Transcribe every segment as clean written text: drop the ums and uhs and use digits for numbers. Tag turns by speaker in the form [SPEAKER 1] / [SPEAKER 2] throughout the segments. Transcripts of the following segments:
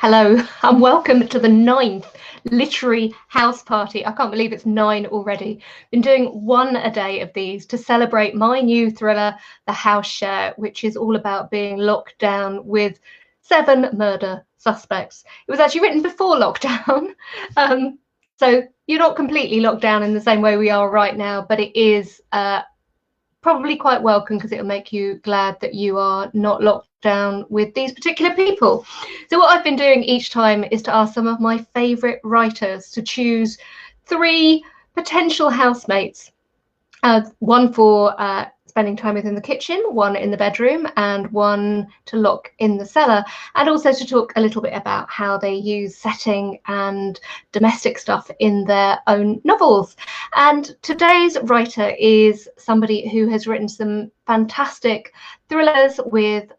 [SPEAKER 1] Hello and welcome to the 9th literary house party. I can't believe it's 9 already. Been doing one a day of these to celebrate my new thriller, The House Share, which is all about being locked down with 7 murder suspects. It was actually written before lockdown, so you're not completely locked down in the same way we are right now, but it is probably quite welcome because it'll make you glad that you are not locked down with these particular people. So what I've been doing each time is to ask some of my favourite writers to choose 3 potential housemates, one for spending time within the kitchen, one in the bedroom, and one to lock in the cellar, and also to talk a little bit about how they use setting and domestic stuff in their own novels. And today's writer is somebody who has written some fantastic thrillers with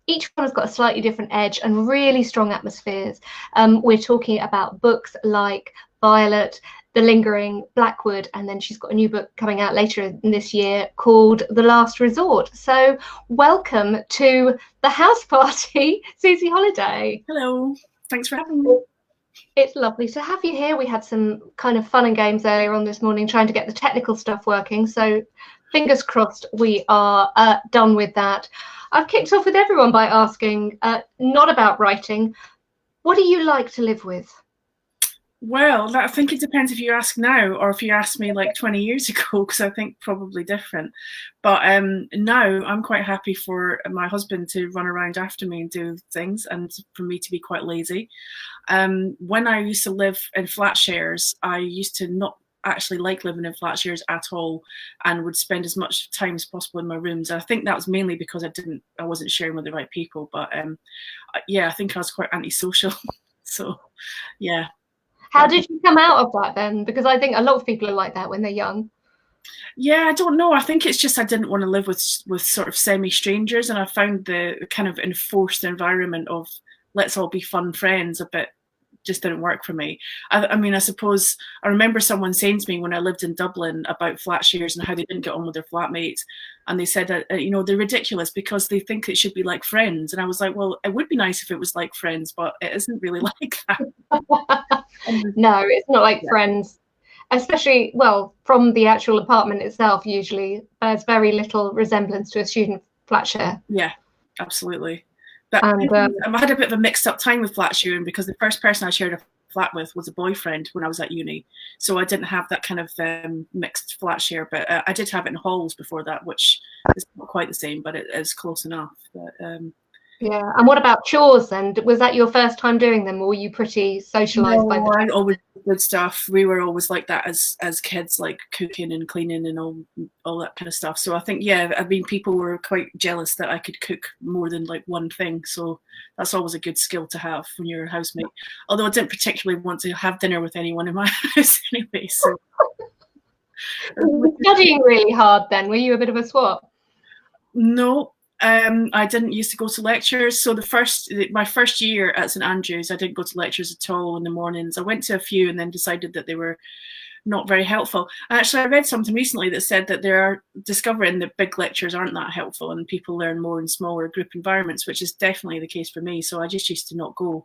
[SPEAKER 1] each one has got a slightly different edge and really strong atmospheres. We're talking about books like Violet, The Lingering, Blackwood, and then she's got a new book coming out later in this year called The Last Resort. So welcome to the house party, Susi Holliday.
[SPEAKER 2] Hello, thanks for having me.
[SPEAKER 1] It's lovely to have you here. We had some kind of fun and games earlier on this morning trying to get the technical stuff working, so fingers crossed we are done with that. I've kicked off with everyone by asking, not about writing, what do you like to live with?
[SPEAKER 2] Well, I think it depends if you ask now or if you asked me like 20 years ago, because I think probably different. But now I'm quite happy for my husband to run around after me and do things, and for me to be quite lazy. When I used to live in flat shares, I used to not actually like living in flat shares at all, and would spend as much time as possible in my rooms. And I think that was mainly because I wasn't sharing with the right people. But yeah, I think I was quite antisocial. So yeah.
[SPEAKER 1] How did you come out of that then? Because I think a lot of people are like that when they're young.
[SPEAKER 2] Yeah, I don't know. I think it's just I didn't want to live with sort of semi-strangers, and I found the kind of enforced environment of let's all be fun friends a bit just didn't work for me. I mean, I suppose I remember someone saying to me when I lived in Dublin about flat shares and how they didn't get on with their flatmates, and they said that they're ridiculous because they think it should be like friends. And I was like, well, it would be nice if it was like friends, but it isn't really like that.
[SPEAKER 1] No, it's not like Friends, especially, well, from the actual apartment itself, usually there's very little resemblance to a student flat share.
[SPEAKER 2] Yeah, absolutely. But I had a bit of a mixed up time with flat sharing because the first person I shared a flat with was a boyfriend when I was at uni. So I didn't have that kind of mixed flat share, but I did have it in halls before that, which is not quite the same, but it is close enough. But,
[SPEAKER 1] yeah. And what about chores then? Was that your first time doing them, or were you pretty socialized by the
[SPEAKER 2] time? I always did stuff. We were always like that as kids, like cooking and cleaning and all that kind of stuff. So I think, yeah, I mean, people were quite jealous that I could cook more than like one thing. So that's always a good skill to have when you're a housemate. Although I didn't particularly want to have dinner with anyone in my house anyway. So studying
[SPEAKER 1] really hard then? Were you a bit of a swap?
[SPEAKER 2] No. I didn't used to go to lectures. So my first year at St Andrews, I didn't go to lectures at all in the mornings. I went to a few and then decided that they were not very helpful. Actually, I read something recently that said that they are discovering that big lectures aren't that helpful and people learn more in smaller group environments, which is definitely the case for me. So I just used to not go,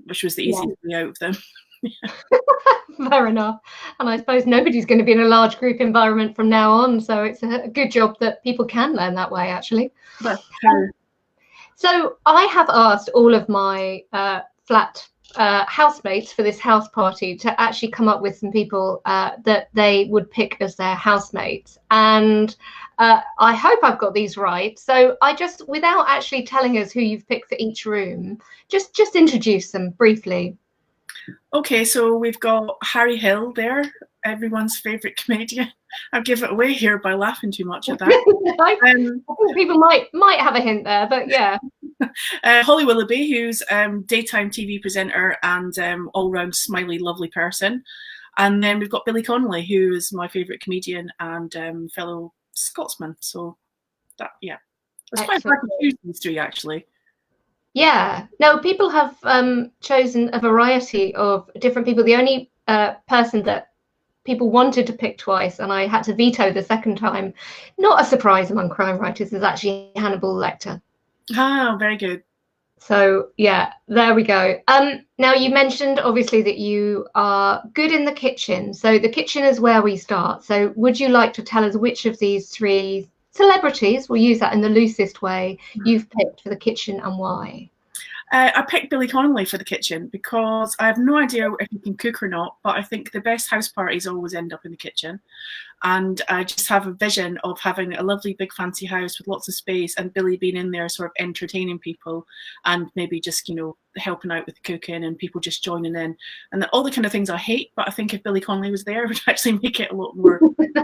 [SPEAKER 2] which was the easiest way out of them.
[SPEAKER 1] Fair enough. And I suppose nobody's going to be in a large group environment from now on, so it's a good job that people can learn that way, actually. So I have asked all of my flat housemates for this house party to actually come up with some people that they would pick as their housemates, and I hope I've got these right. So I just, without actually telling us who you've picked for each room, just introduce them briefly.
[SPEAKER 2] Okay, so we've got Harry Hill there, everyone's favourite comedian. I'll give it away here by laughing too much at that.
[SPEAKER 1] I think people might have a hint there, but yeah.
[SPEAKER 2] Holly Willoughby, who's daytime TV presenter and all-round smiley, lovely person. And then we've got Billy Connolly, who is my favourite comedian and fellow Scotsman. So that, yeah. It's quite hard to choose these 3, actually.
[SPEAKER 1] Yeah, no, people have chosen a variety of different people. The only person that people wanted to pick twice, and I had to veto the second time, not a surprise among crime writers, is actually Hannibal Lecter.
[SPEAKER 2] Ah, very good.
[SPEAKER 1] So yeah, there we go. Now you mentioned obviously that you are good in the kitchen. So the kitchen is where we start. So would you like to tell us which of these three celebrities, we'll use that in the loosest way, you've picked for the kitchen and why?
[SPEAKER 2] I picked Billy Connolly for the kitchen because I have no idea if he can cook or not, but I think the best house parties always end up in the kitchen. And I just have a vision of having a lovely big fancy house with lots of space and Billy being in there sort of entertaining people and maybe just, you know, helping out with the cooking and people just joining in and all the kind of things I hate. But I think if Billy Connolly was there, it would actually make it a lot more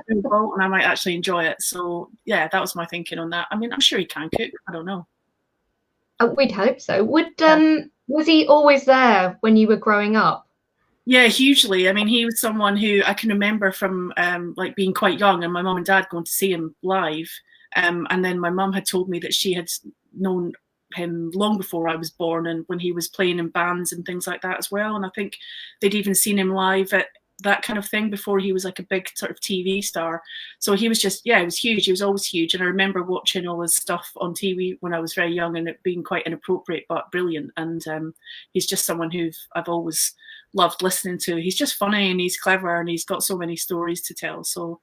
[SPEAKER 2] involved and I might actually enjoy it. So yeah, that was my thinking on that. I mean, I'm sure he can cook. I don't know.
[SPEAKER 1] We'd hope so. Was he always there when you were growing up?
[SPEAKER 2] Yeah, hugely. I mean, he was someone who I can remember from like being quite young and my mum and dad going to see him live. And then my mum had told me that she had known him long before I was born and when he was playing in bands and things like that as well. And I think they'd even seen him live at that kind of thing before he was like a big sort of TV star. So he was just, yeah, he was huge. He was always huge. And I remember watching all his stuff on TV when I was very young and it being quite inappropriate, but brilliant. And he's just someone who I've always loved listening to. He's just funny and he's clever and he's got so many stories to tell. So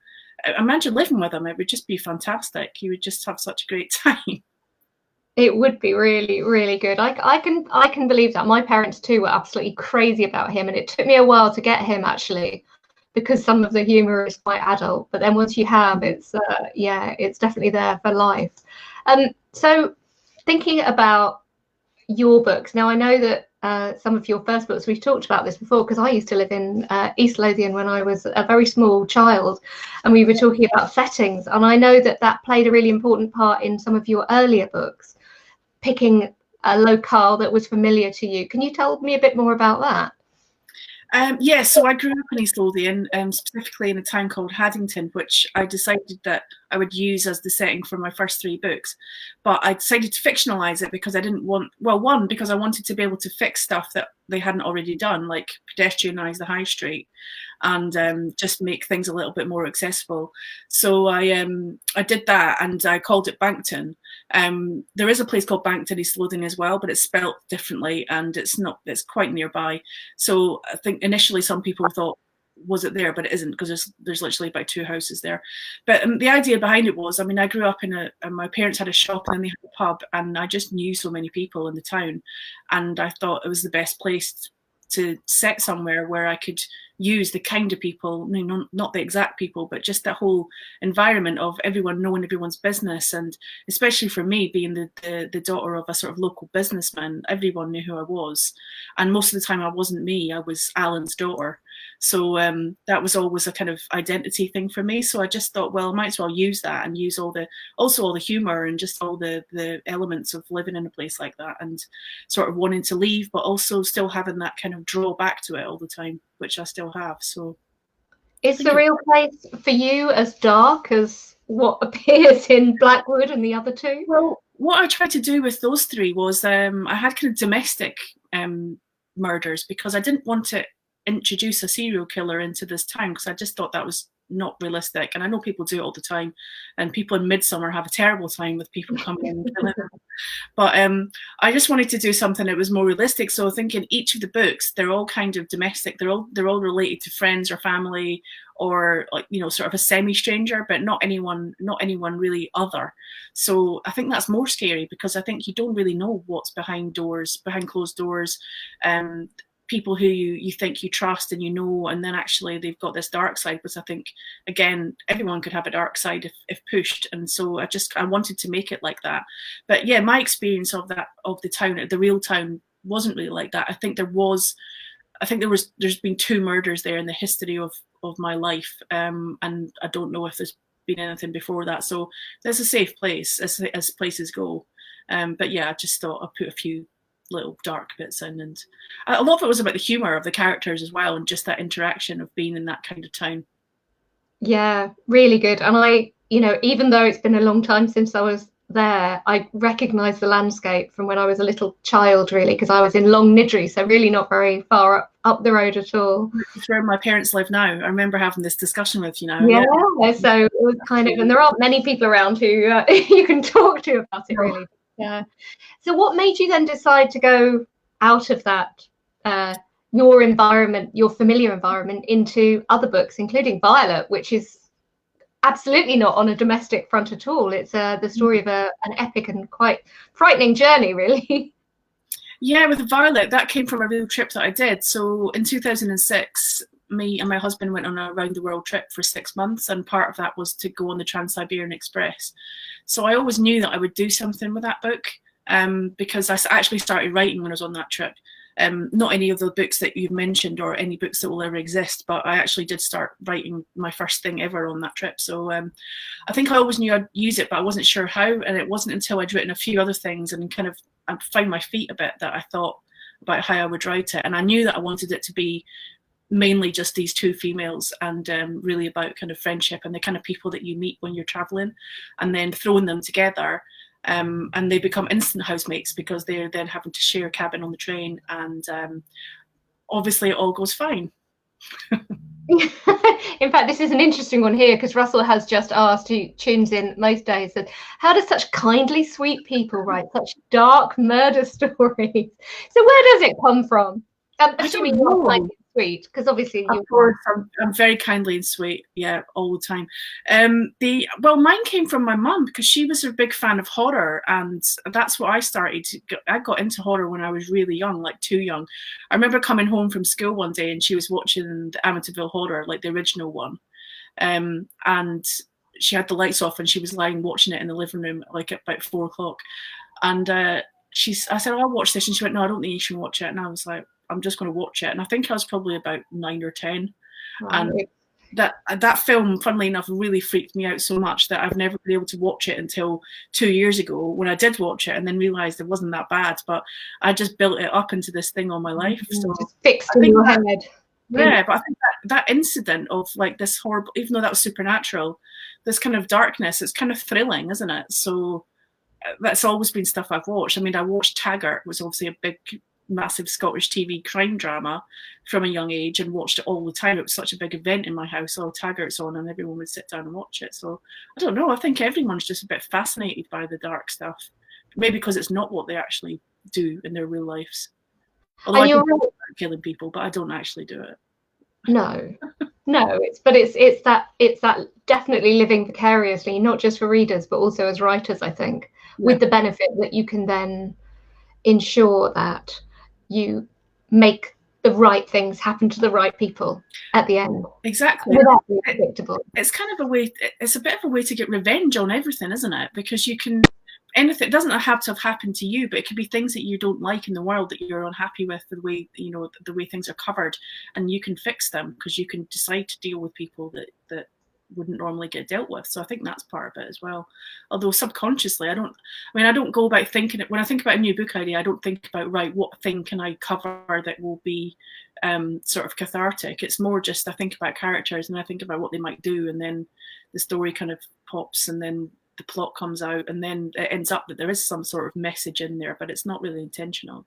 [SPEAKER 2] imagine living with him. It would just be fantastic. You would just have such a great time.
[SPEAKER 1] It would be really, really good. I can believe that. My parents too were absolutely crazy about him, and it took me a while to get him actually, because some of the humour is quite adult. But then once you have, it's yeah, it's definitely there for life. So thinking about your books now, I know that some of your first books, we've talked about this before because I used to live in East Lothian when I was a very small child, and we were talking about settings, and I know that that played a really important part in some of your earlier books, picking a locale that was familiar to you. Can you tell me a bit more about that?
[SPEAKER 2] Yeah, so I grew up in East Lothian, specifically in a town called Haddington, which I decided that I would use as the setting for my first three books. But I decided to fictionalize it because I didn't want, well, one, because I wanted to be able to fix stuff that they hadn't already done, like pedestrianize the high street and just make things a little bit more accessible. So I did that and I called it Bankton. There is a place called Bankton, East Lothian as well, but it's spelt differently and it's quite nearby. So I think initially some people thought, was it there? But it isn't, because there's literally about 2 houses there. But the idea behind it was, I mean, I grew up my parents had a shop and then they had a pub, and I just knew so many people in the town, and I thought it was the best place to set somewhere where I could use the kind of people, not the exact people, but just that whole environment of everyone knowing everyone's business. And especially for me, being the daughter of a sort of local businessman, everyone knew who I was. And most of the time I wasn't me, I was Alan's daughter. So that was always a kind of identity thing for me. So I just thought, well, I might as well use that and use all the humor and just all the elements of living in a place like that and sort of wanting to leave, but also still having that kind of draw back to it all the time, which I still have. So
[SPEAKER 1] is the real place for you as dark as what appears in Blackwood and the other 2?
[SPEAKER 2] Well, what I tried to do with those 3 was I had kind of domestic murders, because I didn't want to introduce a serial killer into this town, because I just thought that was not realistic. And I know people do it all the time, and people in Midsummer have a terrible time with people coming in and killing them. But I just wanted to do something that was more realistic. So I think in each of the books, they're all kind of domestic. They're all related to friends or family, or like, you know, sort of a semi-stranger, but not anyone really other. So I think that's more scary, because I think you don't really know what's behind closed doors. People who you think you trust and you know, and then actually they've got this dark side, because I think, again, everyone could have a dark side if pushed. And so I wanted to make it like that. But yeah, my experience of the town, the real town, wasn't really like that. I think there's been 2 murders there in the history of my life, and I don't know if there's been anything before that. So there's a safe place as places go. But yeah, I just thought I'd put a few little dark bits in, and a lot of it was about the humor of the characters as well, and just that interaction of being in that kind of town.
[SPEAKER 1] Yeah, really good. And I, you know, even though it's been a long time since I was there, I recognize the landscape from when I was a little child, really, because I was in Long Nidri, so really not very far up the road at all.
[SPEAKER 2] It's where my parents live now. I remember having this discussion with you now.
[SPEAKER 1] Yeah, so it was kind of, and there aren't many people around who you can talk to about it, really. Yeah. So what made you then decide to go out of that, your environment, your familiar environment, into other books, including Violet, which is absolutely not on a domestic front at all. It's the story of an epic and quite frightening journey, really.
[SPEAKER 2] Yeah, with Violet, that came from a real trip that I did. So in 2006, me and my husband went on a round the world trip for 6 months, and part of that was to go on the Trans-Siberian Express. So I always knew that I would do something with that book, because I actually started writing when I was on that trip. Not any of the books that you've mentioned or any books that will ever exist, but I actually did start writing my first thing ever on that trip. So I think I always knew I'd use it, but I wasn't sure how. And it wasn't until I'd written a few other things and kind of found my feet a bit that I thought about how I would write it. And I knew that I wanted it to be mainly just these two females, and really about kind of friendship and the kind of people that you meet when you're traveling, and then throwing them together. And they become instant housemates because they're then having to share a cabin on the train, and obviously it all goes fine.
[SPEAKER 1] In fact, this is an interesting one here, because Russell has just asked, who tunes in most days, that how does such kindly, sweet people write such dark murder stories? So where does it come from? Assuming you're kindly sweet, because obviously
[SPEAKER 2] of course, I'm very kindly and sweet, yeah, all the time. Well, mine came from my mum, because she was a big fan of horror, and that's what I started. I got into horror when I was really young, like too young. I remember coming home from school one day and she was watching the Amityville Horror, like the original one, and she had the lights off and she was lying watching it in the living room, like at about 4 o'clock. And I said, oh, I'll watch this, and she went, no, I don't think you should watch it. And I was like, I'm just going to watch it. And I think I was probably about 9 or 10. Right. And that film, funnily enough, really freaked me out so much that I've never been able to watch it until 2 years ago, when I did watch it and then realised it wasn't that bad. But I just built it up into this thing all my life. So
[SPEAKER 1] just fixed in your head.
[SPEAKER 2] Yeah, but I think that incident of like this horrible, even though that was supernatural, this kind of darkness, it's kind of thrilling, isn't it? So that's always been stuff I've watched. I mean, I watched Taggart, was obviously a big, massive Scottish TV crime drama from a young age, and watched it all the time. It was such a big event in my house. All Taggart's on, and everyone would sit down and watch it. So I don't know. I think everyone's just a bit fascinated by the dark stuff, maybe because it's not what they actually do in their real lives. Although I do killing people, but I don't actually do it.
[SPEAKER 1] No, it's that definitely living vicariously, not just for readers, but also as writers, I think, with the benefit that you can then ensure that you make the right things happen to the right people at the end.
[SPEAKER 2] Exactly.
[SPEAKER 1] Without being predictable.
[SPEAKER 2] It's kind of a way, it's a bit of a way to get revenge on everything, isn't it? Because you can, anything, it doesn't have to have happened to you, but it could be things that you don't like in the world, that you're unhappy with, the way, you know, the way things are covered, and you can fix them because you can decide to deal with people that wouldn't normally get dealt with. So I think that's part of it as well. Although subconsciously, I don't go about thinking it. When I think about a new book idea, I don't think about, right, what thing can I cover that will be sort of cathartic. It's more just, I think about characters and I think about what they might do, and then the story kind of pops, and then the plot comes out, and then it ends up that there is some sort of message in there, but it's not really intentional.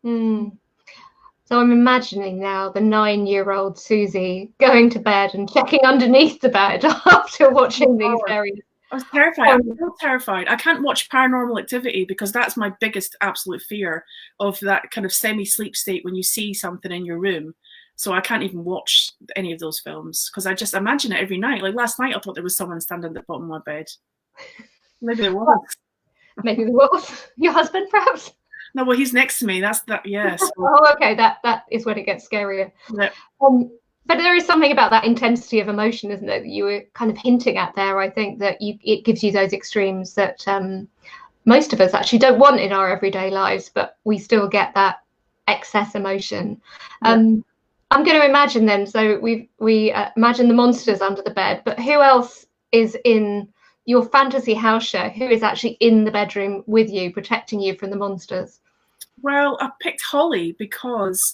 [SPEAKER 1] So I'm imagining now the 9-year-old Susie going to bed and checking underneath the bed after watching these various.
[SPEAKER 2] I was terrified. I'm so terrified. I can't watch Paranormal Activity because that's my biggest absolute fear, of that kind of semi-sleep state when you see something in your room. So I can't even watch any of those films because I just imagine it every night. Like last night, I thought there was someone standing at the bottom of my bed. Maybe there was.
[SPEAKER 1] Maybe there was. Your husband, perhaps?
[SPEAKER 2] No, well, he's next to me. That's that. Yes. Yeah, so.
[SPEAKER 1] Oh, okay. That is when it gets scarier.
[SPEAKER 2] Yeah.
[SPEAKER 1] But there is something about that intensity of emotion, isn't it, that you were kind of hinting at there. I think that it gives you those extremes that most of us actually don't want in our everyday lives, but we still get that excess emotion. Yeah. I'm going to imagine then. So we imagine the monsters under the bed, but who else is in your fantasy house share? Who is actually in the bedroom with you, protecting you from the monsters?
[SPEAKER 2] Well, I picked Holly because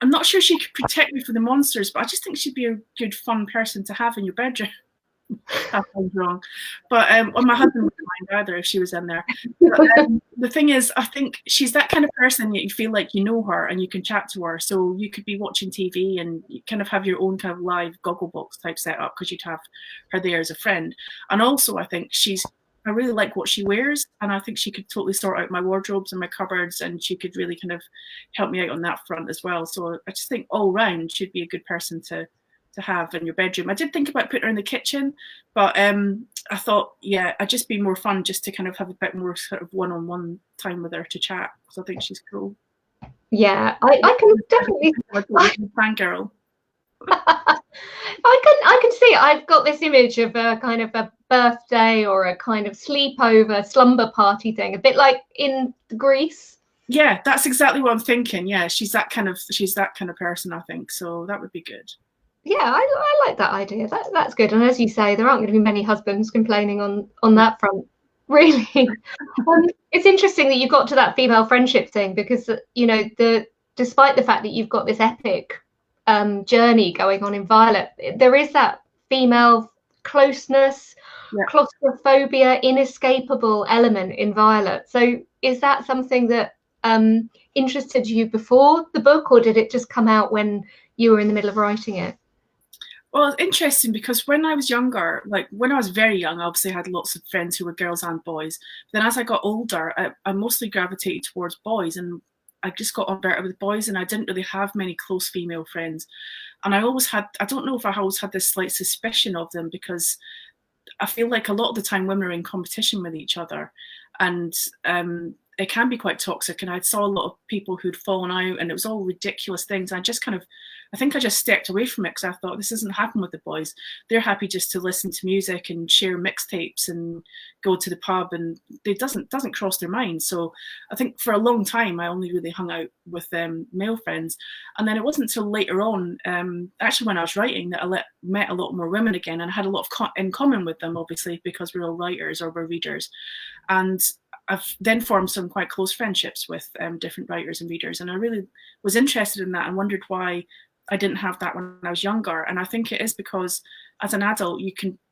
[SPEAKER 2] I'm not sure she could protect me from the monsters, but I just think she'd be a good, fun person to have in your bedroom. That sounds wrong. But well, my husband wouldn't mind either if she was in there. But, the thing is, I think she's that kind of person that you feel like you know her and you can chat to her. So you could be watching TV and you kind of have your own kind of live Gogglebox type setup because you'd have her there as a friend. And also, I think she's I really like what she wears, and I think she could totally sort out my wardrobes and my cupboards, and she could really kind of help me out on that front as well. So I just think all round she'd be a good person to have in your bedroom. I did think about putting her in the kitchen, but I thought, yeah, it'd just be more fun just to kind of have a bit more sort of one-on-one time with her to chat, because I think she's cool.
[SPEAKER 1] Yeah, I can definitely
[SPEAKER 2] fangirl.
[SPEAKER 1] I can see it. I've got this image of a kind of a birthday or a kind of sleepover slumber party thing, a bit like in Greece.
[SPEAKER 2] Yeah, that's exactly what I'm thinking. Yeah, she's that kind of person, I think. So that would be good.
[SPEAKER 1] Yeah, I like that idea. That's good. And as you say, there aren't going to be many husbands complaining on that front, really. It's interesting that you got to that female friendship thing, because you know, despite the fact that you've got this epic journey going on in Violet, there is that female closeness, claustrophobia, inescapable element in Violet. So is that something that interested you before the book, or did it just come out when you were in the middle of writing it?
[SPEAKER 2] Well, it's interesting because when I was younger, like when I was very young, I obviously had lots of friends who were girls and boys. Then as I got older, I mostly gravitated towards boys, and I just got on better with boys, and I didn't really have many close female friends. And I don't know if I always had this slight suspicion of them, because I feel like a lot of the time women are in competition with each other, and it can be quite toxic. And I saw a lot of people who'd fallen out, and it was all ridiculous things. I think I just stepped away from it, because I thought, this doesn't happen with the boys. They're happy just to listen to music and share mixtapes and go to the pub, and it doesn't cross their mind. So I think for a long time I only really hung out with male friends, and then it wasn't until later on, actually when I was writing, that I met a lot more women again, and I had a lot in common with them, obviously, because we're all writers or we're readers. And I've then formed some quite close friendships with different writers and readers, and I really was interested in that and wondered why I didn't have that when I was younger. And I think it is because as an adult,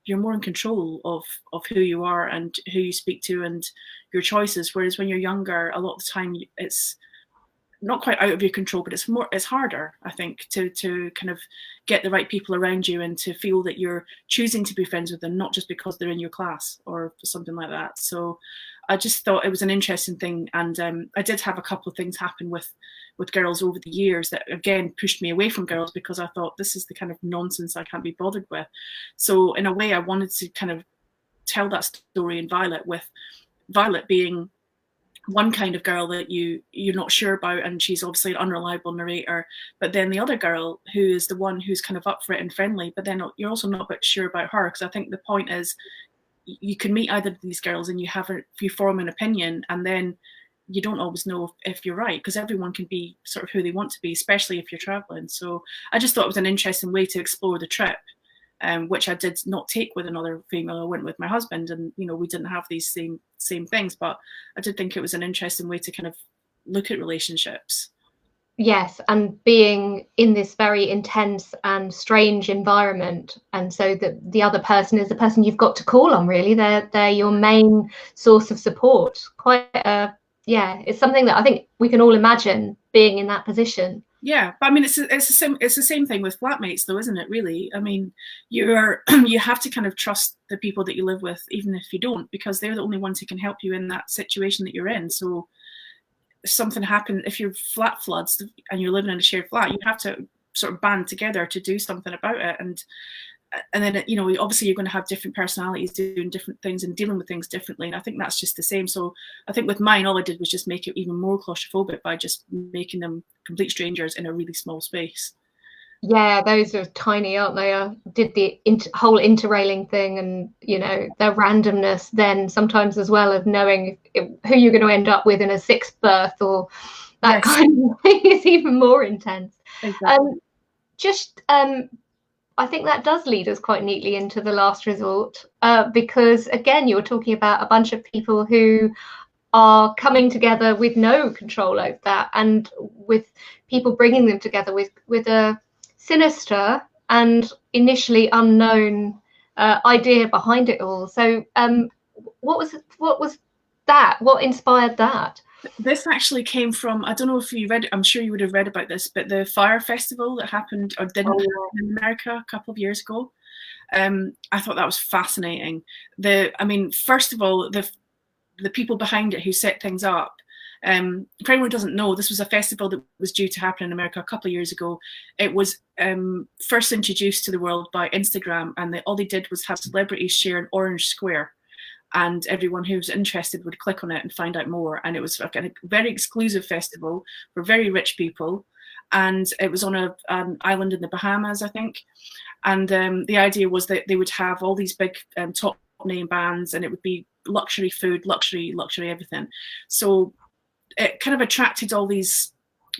[SPEAKER 2] you're more in control of who you are and who you speak to and your choices. Whereas when you're younger, a lot of the time it's not quite out of your control, but it's harder, I think, to kind of get the right people around you and to feel that you're choosing to be friends with them, not just because they're in your class or something like that. So I just thought it was an interesting thing, and I did have a couple of things happen with girls over the years that again pushed me away from girls, because I thought, this is the kind of nonsense I can't be bothered with. So in a way, I wanted to kind of tell that story in Violet, with Violet being one kind of girl that you're not sure about, and she's obviously an unreliable narrator, but then the other girl who is the one who's kind of up for it and friendly, but then you're also not sure about her, because I think the point is you can meet either of these girls and you form an opinion, and then you don't always know if you're right, because everyone can be sort of who they want to be, especially if you're traveling. So I just thought it was an interesting way to explore the trip, which I did not take with another female. I went with my husband, and we didn't have these same things, but I did think it was an interesting way to kind of look at relationships.
[SPEAKER 1] Yes, and being in this very intense and strange environment, and so that the other person is the person you've got to call on, really. They're your main source of support. It's something that I think we can all imagine, being in that position.
[SPEAKER 2] Yeah, but I mean, it's the same thing with flatmates, though, isn't it? Really, I mean, you have to kind of trust the people that you live with, even if you don't, because they're the only ones who can help you in that situation that you're in. So if something happened, if your flat floods and you're living in a shared flat, you have to sort of band together to do something about it. And then, obviously you're going to have different personalities doing different things and dealing with things differently. And I think that's just the same. So I think with mine, all I did was just make it even more claustrophobic by just making them complete strangers in a really small space.
[SPEAKER 1] Yeah, those are tiny, aren't they? I did the whole interrailing thing, and their randomness then sometimes as well, of knowing who you're going to end up with in a sixth berth or that kind of thing is even more intense.
[SPEAKER 2] Exactly.
[SPEAKER 1] I think that does lead us quite neatly into The Last Resort, because again, you're talking about a bunch of people who are coming together with no control over that, and with people bringing them together with a sinister and initially unknown idea behind it all. So what was that? What inspired that?
[SPEAKER 2] This actually came from, I don't know if you read it, I'm sure you would have read about this, but the Fire Festival that happened or didn't happen in America a couple of years ago. I thought that was fascinating. I mean, first of all, the people behind it who set things up. For anyone who doesn't know, this was a festival that was due to happen in America a couple of years ago. It was first introduced to the world by Instagram, and all they did was have celebrities share an orange square, and everyone who was interested would click on it and find out more. And it was a very exclusive festival for very rich people, and it was on an island in the Bahamas, I think. And the idea was that they would have all these big top name bands, and it would be luxury food, luxury everything. So it kind of attracted all these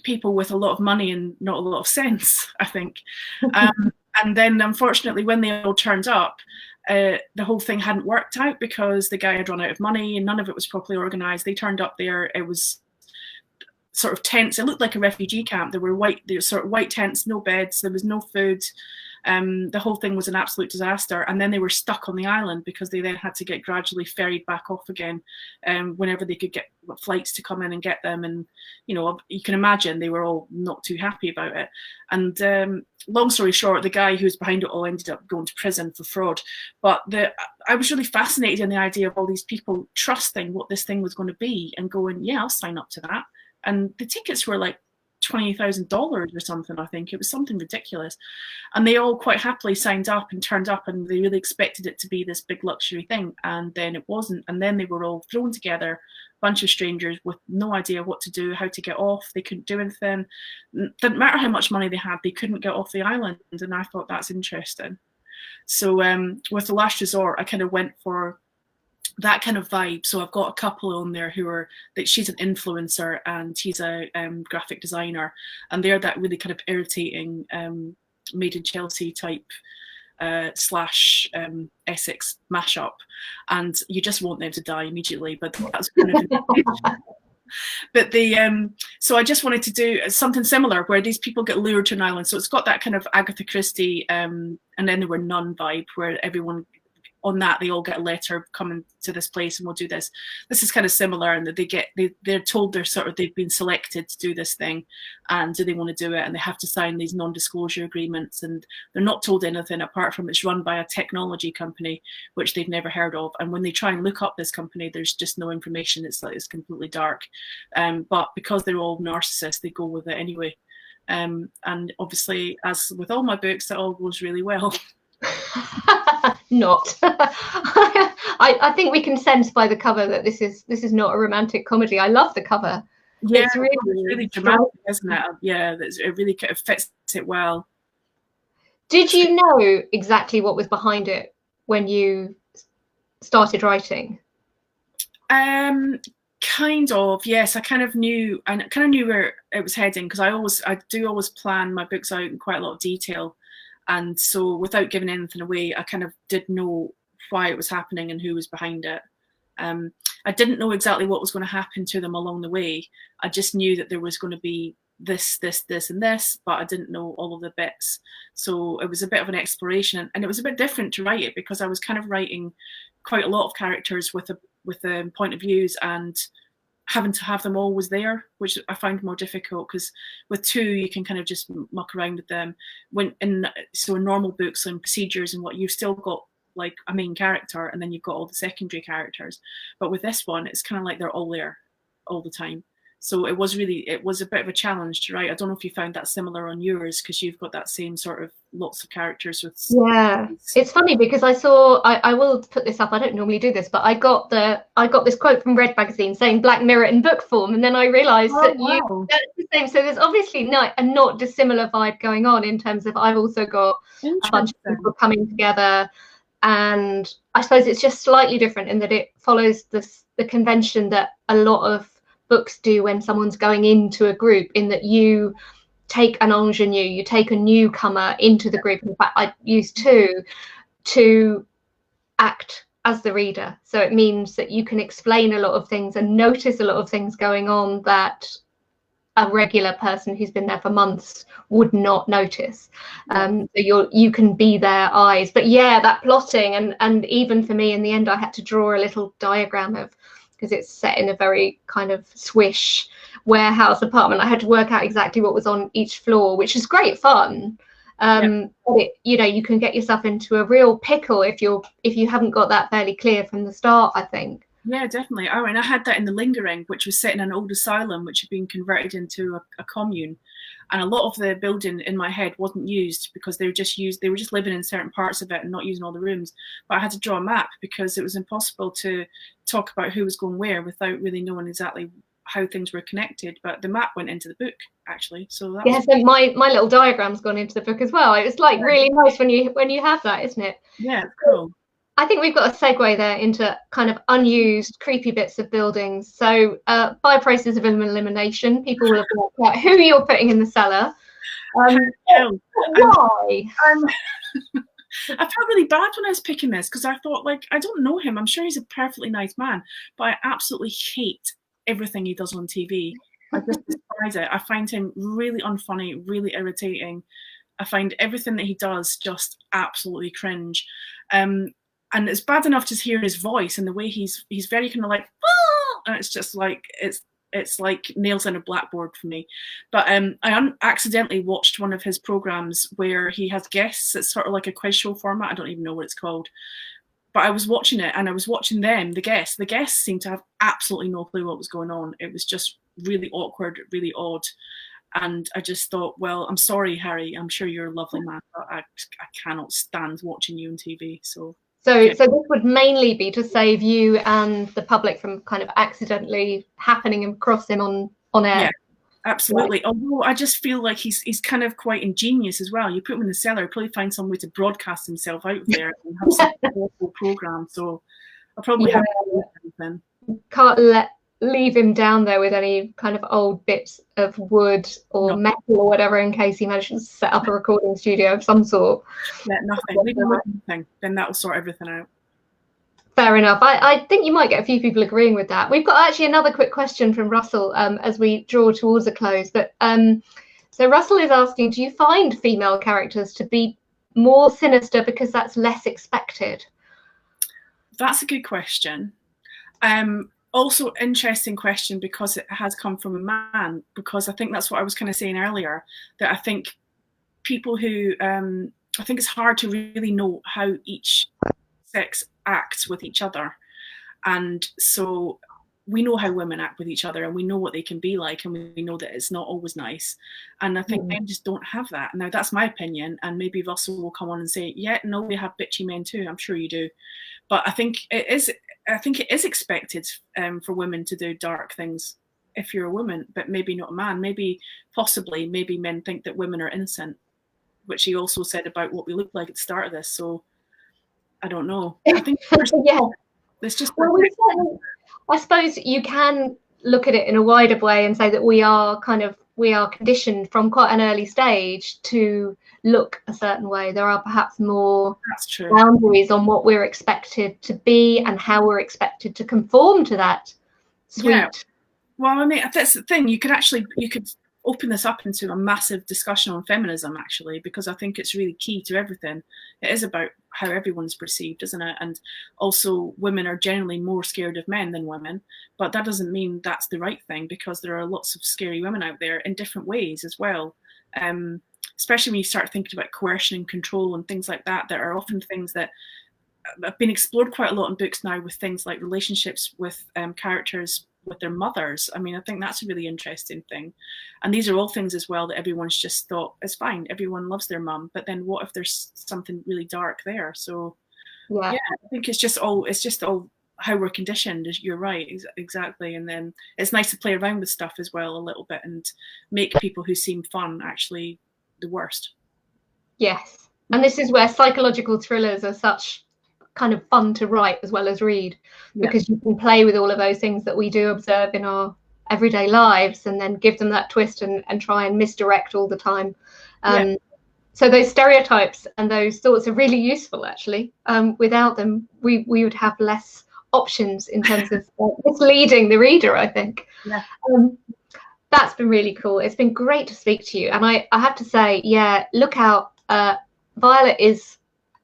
[SPEAKER 2] people with a lot of money and not a lot of sense, I think. And then unfortunately, when they all turned up, the whole thing hadn't worked out because the guy had run out of money and none of it was properly organized. They turned up there, it was sort of tents. It looked like a refugee camp. There were sort of white tents, no beds, there was no food. The whole thing was an absolute disaster. And then they were stuck on the island because they then had to get gradually ferried back off again whenever they could get flights to come in and get them. And, you know, you can imagine they were all not too happy about it. And long story short, the guy who was behind it all ended up going to prison for fraud. But I was really fascinated in the idea of all these people trusting what this thing was going to be and going, yeah, I'll sign up to that. And the tickets were like $20,000 or something, I think. It was something ridiculous. And they all quite happily signed up and turned up, and they really expected it to be this big luxury thing. And then it wasn't. And then they were all thrown together, a bunch of strangers with no idea what to do, how to get off. They couldn't do anything. Didn't matter how much money they had, they couldn't get off the island. And I thought that's interesting. So with The Last Resort, I kind of went for that kind of vibe. So I've got a couple on there who are that she's an influencer and he's a graphic designer, and they're that really kind of irritating Made in Chelsea type slash Essex mashup, and you just want them to die immediately. But that's kind of but so I just wanted to do something similar where these people get lured to an island. So it's got that kind of Agatha Christie and then there were Nun vibe where everyone on that, they all get a letter coming to this place and we'll do this. This is kind of similar in that they're told they've been selected to do this thing, and do they want to do it, and they have to sign these non-disclosure agreements, and they're not told anything apart from it's run by a technology company which they've never heard of. And when they try and look up this company, there's just no information. It's completely dark. But because they're all narcissists, they go with it anyway. And obviously, as with all my books, it all goes really well.
[SPEAKER 1] Not. I think we can sense by the cover that this is not a romantic comedy. I love the cover.
[SPEAKER 2] Yeah, it's really dramatic, isn't it? Yeah, it really kind of fits it well.
[SPEAKER 1] Did you know exactly what was behind it when you started writing?
[SPEAKER 2] Kind of, yes. I kind of knew where it was heading, because I do always plan my books out in quite a lot of detail. And so without giving anything away, I kind of did know why it was happening and who was behind it. I didn't know exactly what was going to happen to them along the way. I just knew that there was going to be this, and this, but I didn't know all of the bits. So it was a bit of an exploration, and it was a bit different to write it because I was kind of writing quite a lot of characters with point of views and having to have them always there, which I find more difficult, because with two you can kind of just muck around with them. In normal books and procedures and what, you've still got like a main character and then you've got all the secondary characters. But with this one, it's kind of like they're all there all the time. So it was a bit of a challenge to write. I don't know if you found that similar on yours, because you've got that same sort of lots of characters with.
[SPEAKER 1] Yeah, it's funny because I will put this up. I don't normally do this, but I got this quote from Red Magazine saying Black Mirror in book form, and then I realised that's the same. So there's obviously not dissimilar vibe going on in terms of I've also got a bunch of people coming together, and I suppose it's just slightly different in that it follows the convention that a lot of books do when someone's going into a group, in that you take an ingenue, you take a newcomer into the group. In fact, I use to act as the reader. So it means that you can explain a lot of things and notice a lot of things going on that a regular person who's been there for months would not notice. So you can be their eyes. But yeah, that plotting, and even for me in the end, I had to draw a little diagram of, because it's set in a very kind of swish warehouse apartment. I had to work out exactly what was on each floor, which is great fun. But you can get yourself into a real pickle if you haven't got that fairly clear from the start, I think.
[SPEAKER 2] Yeah, definitely. Oh, and I had that in The Lingering, which was set in an old asylum which had been converted into a commune. And a lot of the building in my head wasn't used because they were just living in certain parts of it and not using all the rooms. But I had to draw a map because it was impossible to talk about who was going where without really knowing exactly how things were connected. But the map went into the book, actually. So that
[SPEAKER 1] so my little diagram's gone into the book as well. It's like really nice when you have that, isn't it?
[SPEAKER 2] Yeah, it's cool.
[SPEAKER 1] I think we've got a segue there into kind of unused, creepy bits of buildings. So by process of elimination, people will have worked out who you're putting in the cellar. Why?
[SPEAKER 2] I felt really bad when I was picking this because I thought, like, I don't know him. I'm sure he's a perfectly nice man, but I absolutely hate everything he does on TV. I just despise it. I find him really unfunny, really irritating. I find everything that he does just absolutely cringe. And it's bad enough to hear his voice and the way he's very kind of like, ah! And it's just like it's like nails in a blackboard for me. But I accidentally watched one of his programs where he has guests. It's sort of like a quiz show format. I don't even know what it's called. But I was watching it and I was watching them, the guests. The guests seemed to have absolutely no clue what was going on. It was just really awkward, really odd. And I just thought, well, I'm sorry, Harry. I'm sure you're a lovely man, but I cannot stand watching you on TV. So this
[SPEAKER 1] would mainly be to save you and the public from kind of accidentally happening across him on air.
[SPEAKER 2] Yeah, absolutely. Right. Although I just feel like he's kind of quite ingenious as well. You put him in the cellar, he'll probably find some way to broadcast himself out there and have some awful program. So I'll probably have to do anything.
[SPEAKER 1] Can't leave him down there with any kind of old bits of wood or metal or whatever in case he manages to set up a recording studio of some sort.
[SPEAKER 2] Yeah, nothing. Leave him with nothing. Then that'll sort everything out.
[SPEAKER 1] Fair enough. I think you might get a few people agreeing with that. We've got actually another quick question from Russell as we draw towards a close. But so Russell is asking, do you find female characters to be more sinister because that's less expected?
[SPEAKER 2] That's a good question. Also interesting question because it has come from a man, because I think that's what I was kind of saying earlier, that I think people who I think it's hard to really know how each sex acts with each other. And so we know how women act with each other and we know what they can be like, and we know that it's not always nice. And I think men just don't have that. Now that's my opinion, and maybe Russell will come on and say, yeah, no, we have bitchy men too. I'm sure you do. But I think it is expected for women to do dark things if you're a woman, but maybe not a man. Maybe men think that women are innocent, which he also said about what we look like at the start of this. So I don't know. I think it's just.
[SPEAKER 1] I suppose you can look at it in a wider way and say that we are conditioned from quite an early stage to look a certain way. There are perhaps more boundaries on what we're expected to be and how we're expected to conform to that sweet.
[SPEAKER 2] Yeah. Well, I mean, that's the thing. You could open this up into a massive discussion on feminism, actually, because I think it's really key to everything. It is about how everyone's perceived, isn't it? And also women are generally more scared of men than women, but that doesn't mean that's the right thing, because there are lots of scary women out there in different ways as well. Especially when you start thinking about coercion and control and things like that, that are often things that have been explored quite a lot in books now, with things like relationships with characters with their mothers. I mean, I think that's a really interesting thing. And these are all things as well that everyone's just thought it's fine, everyone loves their mum, but then what if there's something really dark there? So yeah, I think it's just all how we're conditioned. You're right, exactly. And then it's nice to play around with stuff as well a little bit and make people who seem fun actually the worst.
[SPEAKER 1] Yes, and this is where psychological thrillers are such kind of fun to write as well as read, because you can play with all of those things that we do observe in our everyday lives and then give them that twist and try and misdirect all the time. So those stereotypes and those thoughts are really useful, actually. Without them, we would have less options in terms of misleading the reader, I think. That's been really cool. It's been great to speak to you, and I have to say, look out, Violet is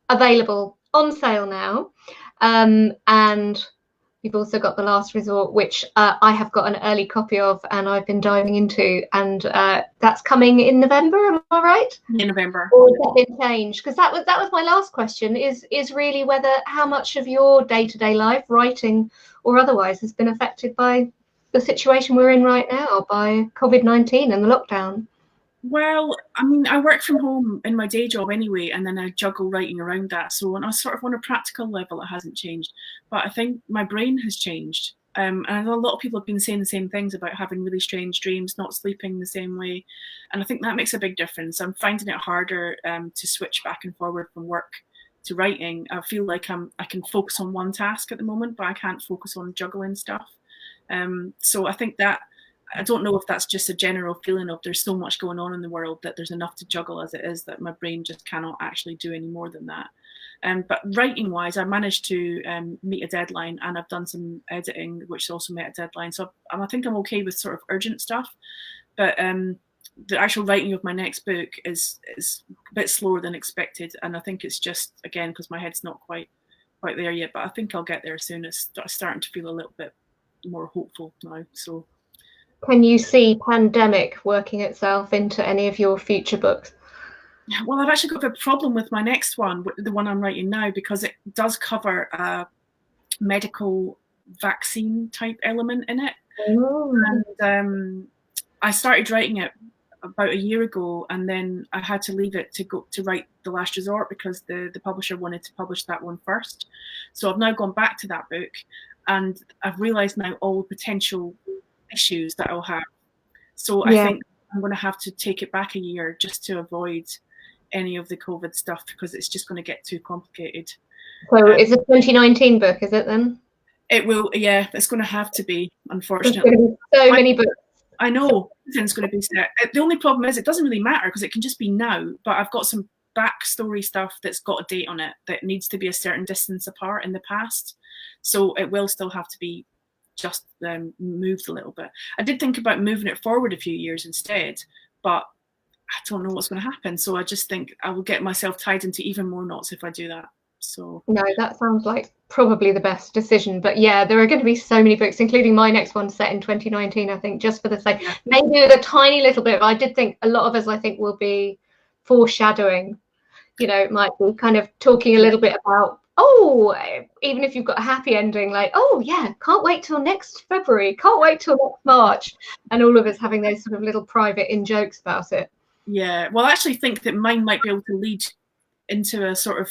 [SPEAKER 1] available on sale now, and You've also got The Last Resort, which I have got an early copy of and I've been diving into, and that's coming in November, am I right?
[SPEAKER 2] In November.
[SPEAKER 1] Or has that been changed? Because that was my last question, is really whether how much of your day-to-day life, writing or otherwise, has been affected by the situation we're in right now, by COVID-19 and the lockdown.
[SPEAKER 2] Well, I mean, I work from home in my day job anyway, and then I juggle writing around that. So on a sort of on a practical level, it hasn't changed. But I think my brain has changed. And a lot of people have been saying the same things about having really strange dreams, not sleeping the same way. And I think that makes a big difference. I'm finding it harder to switch back and forward from work to writing. I feel like I can focus on one task at the moment, but I can't focus on juggling stuff. So I think that, I don't know if that's just a general feeling of there's so much going on in the world that there's enough to juggle as it is, that my brain just cannot actually do any more than that. But writing wise, I managed to meet a deadline, and I've done some editing, which also met a deadline. So I think I'm okay with sort of urgent stuff. But the actual writing of my next book is a bit slower than expected. And I think it's just, again, because my head's not quite there yet. But I think I'll get there soon. It's starting to feel a little bit more hopeful now. So.
[SPEAKER 1] Can you see pandemic working itself into any of your future books?
[SPEAKER 2] Well, I've actually got a problem with my next one, the one I'm writing now, because it does cover a medical vaccine type element in it.
[SPEAKER 1] Oh.
[SPEAKER 2] And I started writing it about a year ago, and then I had to leave it to go to write The Last Resort because the publisher wanted to publish that one first. So I've now gone back to that book, and I've realised now all the potential issues that I'll have. So I think I'm going to have to take it back a year just to avoid any of the COVID stuff, because it's just going to get too complicated.
[SPEAKER 1] So it's a 2019 book, is it then?
[SPEAKER 2] It will, yeah, it's going to have to be, unfortunately.
[SPEAKER 1] There's going to be so many books.
[SPEAKER 2] I know, everything's going to be set. The only problem is it doesn't really matter because it can just be now, but I've got some backstory stuff that's got a date on it that needs to be a certain distance apart in the past. So it will still have to be just moved a little bit. I did think about moving it forward a few years instead, but I don't know what's going to happen. So I just think I will get myself tied into even more knots if I do that. So
[SPEAKER 1] no, that sounds like probably the best decision. But yeah, there are going to be so many books, including my next one set in 2019, I think, just for the sake, maybe with a tiny little bit. But I did think a lot of us, I think, will be foreshadowing, you know, might be kind of talking a little bit about, oh, even if you've got a happy ending, like, oh yeah, can't wait till next February, can't wait till next March, and all of us having those sort of little private in jokes about it.
[SPEAKER 2] Yeah, well, I actually think that mine might be able to lead into a sort of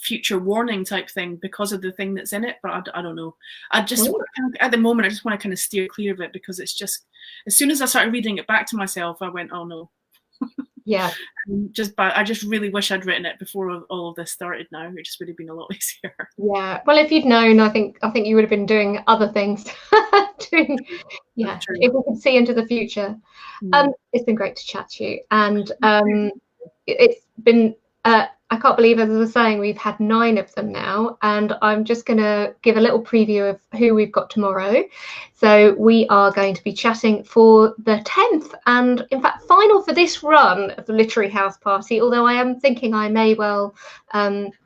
[SPEAKER 2] future warning type thing because of the thing that's in it, but I don't know. I just at the moment I just want to kind of steer clear of it, because it's just, as soon as I started reading it back to myself, I went, oh no.
[SPEAKER 1] Yeah.
[SPEAKER 2] I just really wish I'd written it before all of this started. Now it just would have been a lot easier.
[SPEAKER 1] Yeah, well, if you'd known, I think you would have been doing other things. Yeah, if we could see into the future. It's been great to chat to you, and it's been I can't believe, as I was saying, we've had 9 of them now, and I'm just going to give a little preview of who we've got tomorrow. So we are going to be chatting for the 10th and, in fact, final for this run of the Literary House Party, although I am thinking I may well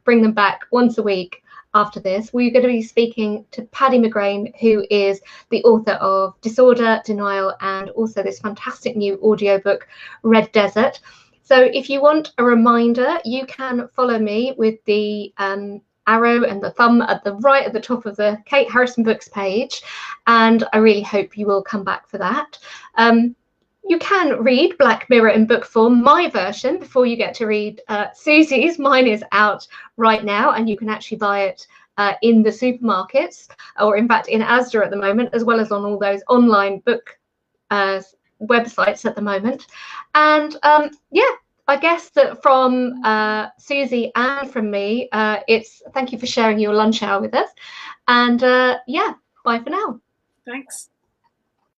[SPEAKER 1] bring them back once a week after this. We're going to be speaking to Paddy McGrain, who is the author of Disorder, Denial, and also this fantastic new audiobook, Red Desert. So if you want a reminder, you can follow me with the arrow and the thumb at the right at the top of the Kate Harrison Books page. And I really hope you will come back for that. You can read Black Mirror in book form, my version, before you get to read Susie's. Mine is out right now, and you can actually buy it in the supermarkets, or in fact in Asda at the moment, as well as on all those online book websites at the moment. And yeah, I guess that from Susie and from me, it's thank you for sharing your lunch hour with us, and yeah, bye for now.
[SPEAKER 2] Thanks.